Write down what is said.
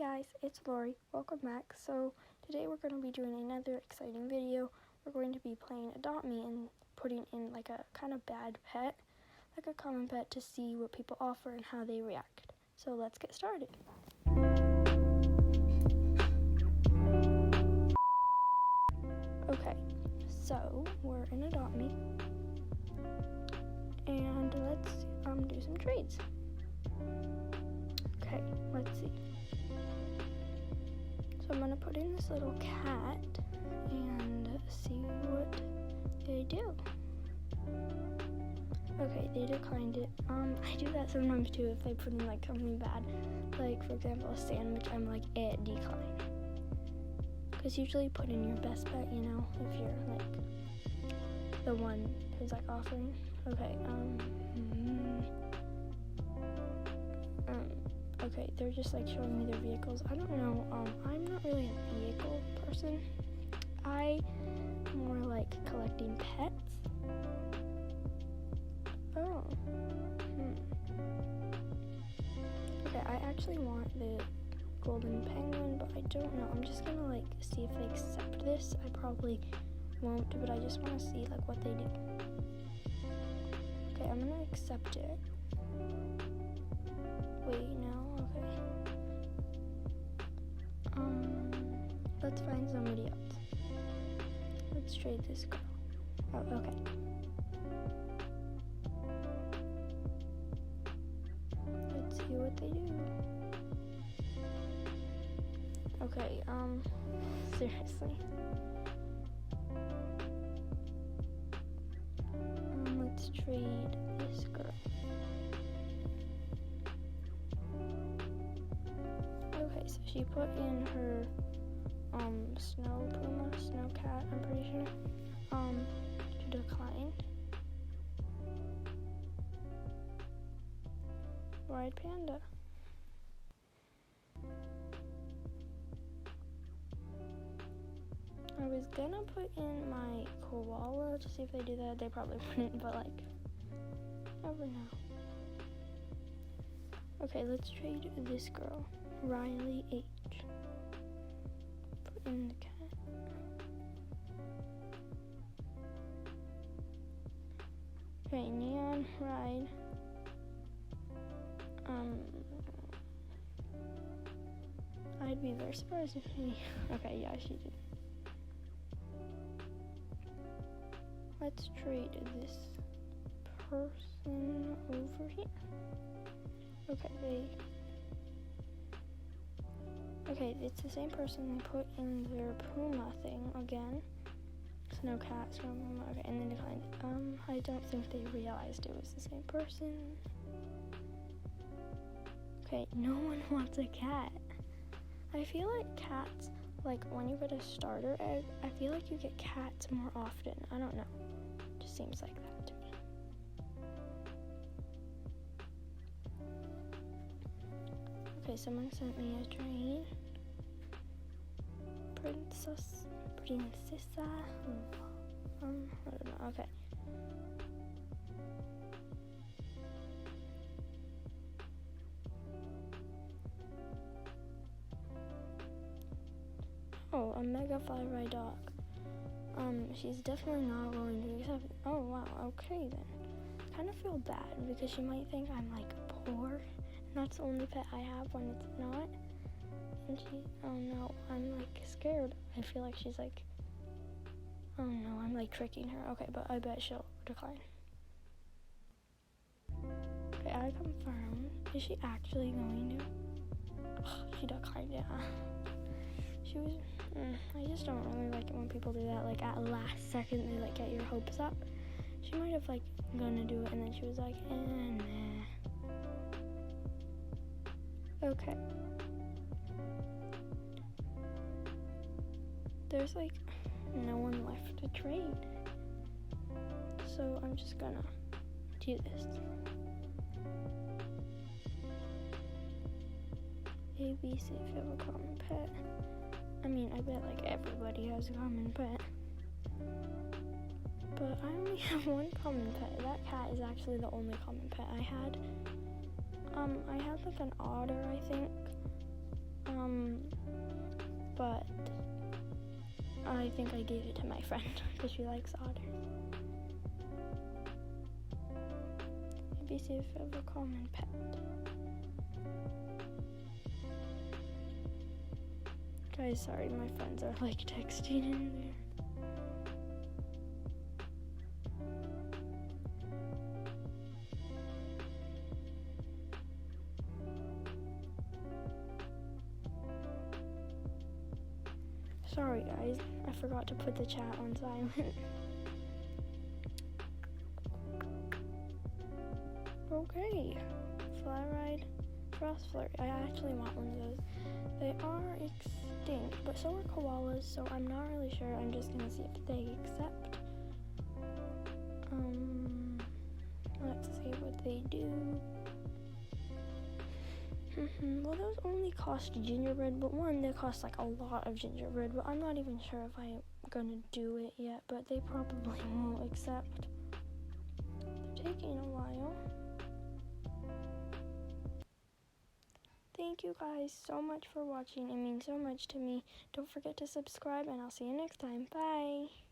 guys, it's Lori. Welcome back. So today we're going to be doing another exciting video. We're going to be playing Adopt Me and putting in like a kind of bad pet, like a common pet, to see what people offer and how they react. So let's get started. Okay, so we're in Adopt Me and let's do some trades. Okay, let's see. So I'm going to put in this little cat and see what they do. Okay, they declined it. I do that sometimes too if they put in like something bad. Like for example, a sandwich, I'm like, decline. Because usually put in your best bet, you know, if you're like the one who's like offering. Okay, okay, they're just like showing me their vehicles. I don't know, I'm not really a vehicle person. I more like collecting pets. Oh, Okay, I actually want the golden penguin, but I don't know. I'm just gonna like see if they accept this. I probably won't, but I just want to see like what they do. Okay, I'm gonna accept it. Wait, no, okay. Let's find somebody else. Let's trade this girl. Oh, okay. Let's see what they do. Okay, seriously. Let's trade this girl. Okay, so she put in her snow cat, I'm pretty sure. She declined. Ride panda. I was gonna put in my koala to see if they do that. They probably wouldn't, but like, never know. Okay, let's trade this girl, Riley H. Put in the cat. Okay, Neon Ride. I'd be very surprised if she. Okay, yeah, she did. Let's trade this person over here. Okay, it's the same person. They put in their Puma thing again. Snow cat, snow Puma. Okay, and then declined it. I don't think they realized it was the same person. Okay, no one wants a cat. I feel like cats, like when you get a starter egg, I feel like you get cats more often. I don't know. It just seems like that to me. Okay, someone sent me a train. Princessa. I don't know. Okay. Oh, a mega fly ride dog. She's definitely not going to accept it. Oh wow, okay then. I kind of feel bad because she might think I'm like poor, and that's the only pet I have when it's not. And she, oh no, I'm like scared. I feel like she's like, oh no, I'm like tricking her. Okay, but I bet she'll decline. Okay, I confirm. Is she actually going to? Ugh, she declined, yeah. She was, I just don't really like it when people do that, like at last second they like get your hopes up. She might have like gonna do it and then she was like, nah. Okay. There's like no one left to trade. So I'm just gonna do this. A, B, C if you have a common pet. I mean, I bet like everybody has a common pet. But I only have one common pet. That cat is actually the only common pet I had. I had like an otter, I think. But I think I gave it to my friend because she likes otter. Maybe see if I have a common pet. Guys, sorry, my friends are like texting in there. Sorry guys, I forgot to put the chat on silent. Okay, fly ride, frost flurry. I actually want one of those. They are extinct, but so are koalas, so I'm not really sure. I'm just gonna see if they accept. Let's see what they do. Well, those only cost gingerbread, but one, they cost like a lot of gingerbread, but I'm not even sure if I'm gonna do it yet, but they probably won't accept. They're taking a while. Thank you guys so much for watching. It means so much to me. Don't forget to subscribe, and I'll see you next time. Bye!